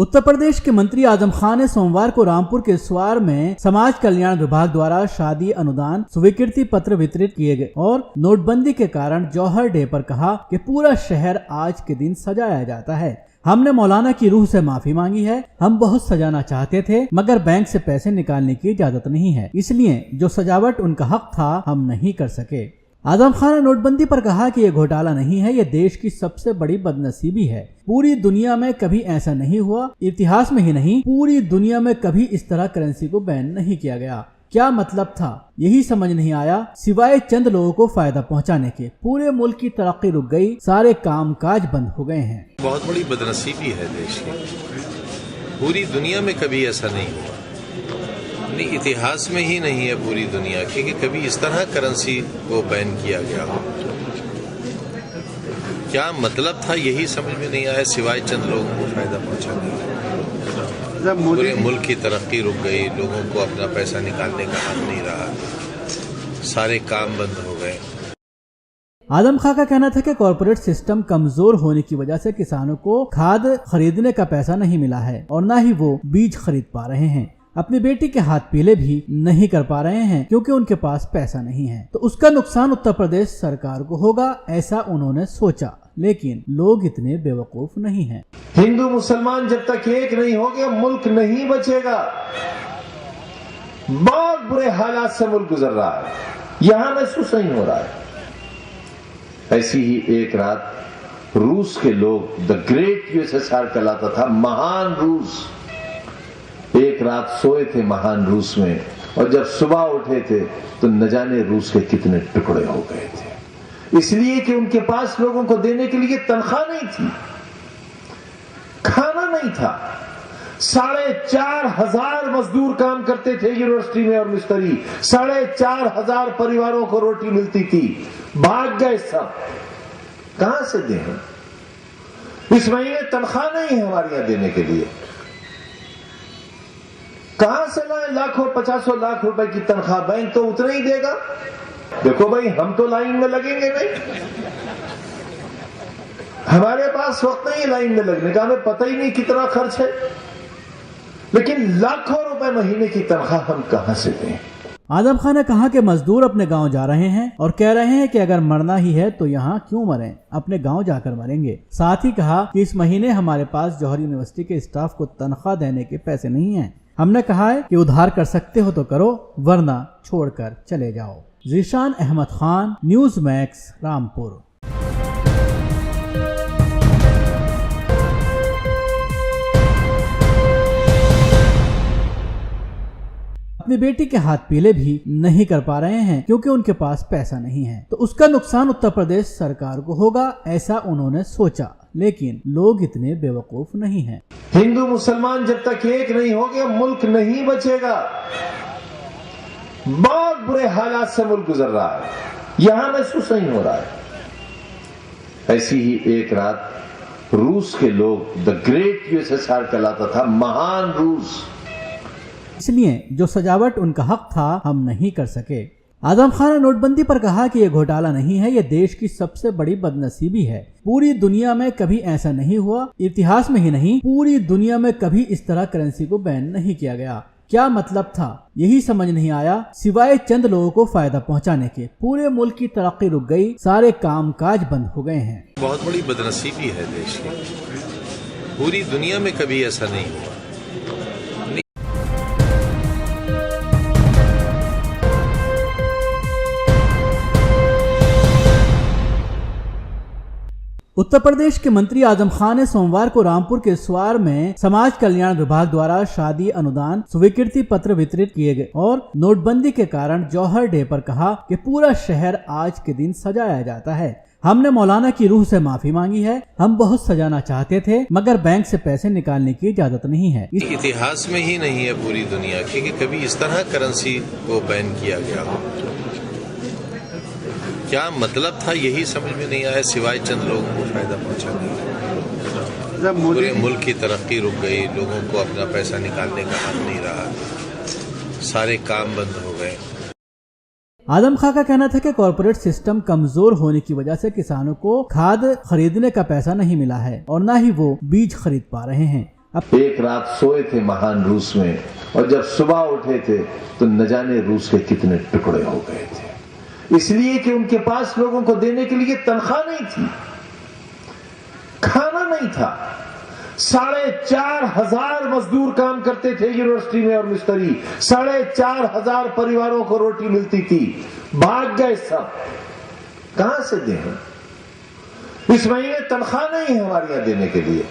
उत्तर प्रदेश के मंत्री आजम खान ने सोमवार को रामपुर के स्वार में समाज कल्याण विभाग द्वारा शादी अनुदान स्वीकृति पत्र वितरित किए गए और नोटबंदी के कारण जौहर डे पर कहा कि पूरा शहर आज के दिन सजाया जाता है। हमने मौलाना की रूह से माफी मांगी है। हम बहुत सजाना चाहते थे मगर बैंक से पैसे निकालने की इजाजत नहीं है, इसलिए जो सजावट उनका हक था हम नहीं कर सके। आजम खान ने नोटबंदी पर कहा कि ये घोटाला नहीं है, ये देश की सबसे बड़ी बदनसीबी है। पूरी दुनिया में कभी ऐसा नहीं हुआ, इतिहास में ही नहीं पूरी दुनिया में कभी इस तरह करेंसी को बैन नहीं किया गया। क्या मतलब था यही समझ नहीं आया, सिवाय चंद लोगों को फायदा पहुंचाने के। पूरे मुल्क की तरक्की रुक गई, सारे काम काज बंद हो गए हैं। बहुत बड़ी बदनसीबी है देश की, पूरी दुनिया में कभी ऐसा नहीं हुआ, इतिहास में ही नहीं है पूरी दुनिया की कि कभी इस तरह करेंसी को बैन किया गया हो। क्या मतलब था यही समझ में नहीं आया, सिवाय चंद लोगों को फायदा पहुंचाने। पूरे मुल्क की तरक्की रुक गई, लोगों को अपना पैसा निकालने का हक नहीं रहा, सारे काम बंद हो गए। आजम खान का कहना था कि कॉर्पोरेट सिस्टम कमजोर होने की वजह से किसानों को खाद खरीदने का पैसा नहीं मिला है और न ही वो बीज खरीद पा रहे हैं। अपनी बेटी के हाथ पीले भी नहीं कर पा रहे हैं क्योंकि उनके पास पैसा नहीं है, तो उसका नुकसान उत्तर प्रदेश सरकार को होगा, ऐसा उन्होंने सोचा। लेकिन लोग इतने बेवकूफ नहीं हैं। हिंदू मुसलमान जब तक एक नहीं होंगे मुल्क नहीं बचेगा। बहुत बुरे हालात से मुल्क गुजर रहा है, यहां महसूस नहीं हो रहा है। ऐसी ही एक रात रूस के लोग, द ग्रेट यूएसएसआर कहलाता था, महान रूस, एक रात सोए थे महान रूस में, और जब सुबह उठे थे तो न जाने रूस के कितने टुकड़े हो गए थे, इसलिए कि उनके पास लोगों को देने के लिए तनख्वाह नहीं थी, खाना नहीं था। 4,500 मजदूर काम करते थे यूनिवर्सिटी में और मिस्त्री, 4,500 परिवारों को रोटी मिलती थी, भाग गए सब। कहां से दें? इस महीने तनख्वाह नहीं है हमारे यहां देने के लिए, कहां से लाए लाखों 50 लाख रुपए की तनख्वाह? बैंक तो उतना ही देगा। देखो भाई, हम तो लाइन में लगेंगे नहीं, हमारे पास वक्त नहीं है लाइन में लगने का, हमें पता ही नहीं कितना खर्च है, लेकिन लाखों रुपए महीने की तनख्वाह हम कहां से दें? आजम खान ने कहा कि मजदूर अपने गांव जा रहे हैं और कह रहे हैं कि अगर मरना ही है तो यहाँ क्यों मरें, अपने गांव जाकर मरेंगे। साथ ही कहा कि इस महीने हमारे पास जौहर यूनिवर्सिटी के स्टाफ को तनख्वाह देने के पैसे नहीं हैं। हमने कहा है कि उधार कर सकते हो तो करो, वरना छोड़कर चले जाओ। Zeeshan Ahmed Khan, News Max, Rampur. अपनी बेटी के हाथ पीले भी नहीं कर पा रहे हैं क्योंकि उनके पास पैसा नहीं है, तो उसका नुकसान उत्तर प्रदेश सरकार को होगा, ऐसा उन्होंने सोचा। लेकिन लोग इतने बेवकूफ नहीं हैं। हिंदू मुसलमान जब तक एक नहीं होंगे मुल्क नहीं बचेगा। बहुत बुरे हालात से मुल्क गुजर रहा है, यहां महसूस नहीं हो रहा है। ऐसी ही एक रात रूस के लोग, द ग्रेट यूएसएसआर कहलाता था, महान रूस, इसलिए जो सजावट उनका हक था हम नहीं कर सके। आजम खान ने नोटबंदी पर कहा कि ये घोटाला नहीं है, ये देश की सबसे बड़ी बदनसीबी है। पूरी दुनिया में कभी ऐसा नहीं हुआ, इतिहास में ही नहीं पूरी दुनिया में कभी इस तरह करेंसी को बैन नहीं किया गया। क्या मतलब था यही समझ नहीं आया, सिवाय चंद लोगों को फायदा पहुंचाने के। पूरे मुल्क की तरक्की रुक गई, सारे काम काज बंद हो गए हैं। बहुत बड़ी बदनसीबी है देश की, पूरी दुनिया में कभी ऐसा नहीं हुआ। उत्तर प्रदेश के मंत्री आजम खान ने सोमवार को रामपुर के स्वार में समाज कल्याण विभाग द्वारा शादी अनुदान स्वीकृति पत्र वितरित किए गए और नोटबंदी के कारण जौहर डे पर कहा कि पूरा शहर आज के दिन सजाया जाता है। हमने मौलाना की रूह से माफी मांगी है। हम बहुत सजाना चाहते थे मगर बैंक से पैसे निकालने की इजाजत नहीं है, इतिहास में ही नहीं है पूरी दुनिया की कि कभी इस तरह करेंसी को बैन किया गया हो। क्या मतलब था यही समझ में नहीं आया, सिवाय चंद लोगों को फायदा पहुंचाने। पूरे मुल्क की तरक्की रुक गई, लोगों को अपना पैसा निकालने का हक नहीं रहा, सारे काम बंद हो गए। आजम खान का कहना था कि कॉर्पोरेट सिस्टम कमजोर होने की वजह से किसानों को खाद खरीदने का पैसा नहीं मिला है और न ही वो बीज खरीद पा रहे हैं। एक रात सोए थे महान रूस में, और जब सुबह उठे थे तो न जाने रूस के कितने टुकड़े हो गए थे, इसलिए कि उनके पास लोगों को देने के लिए तनख्वाह नहीं थी, खाना नहीं था। 4,500 मजदूर काम करते थे यूनिवर्सिटी में और मिस्त्री, 4,500 परिवारों को रोटी मिलती थी, भाग गए सब। कहां से दें? इस महीने तनख्वाह नहीं है हमारे यहां देने के लिए।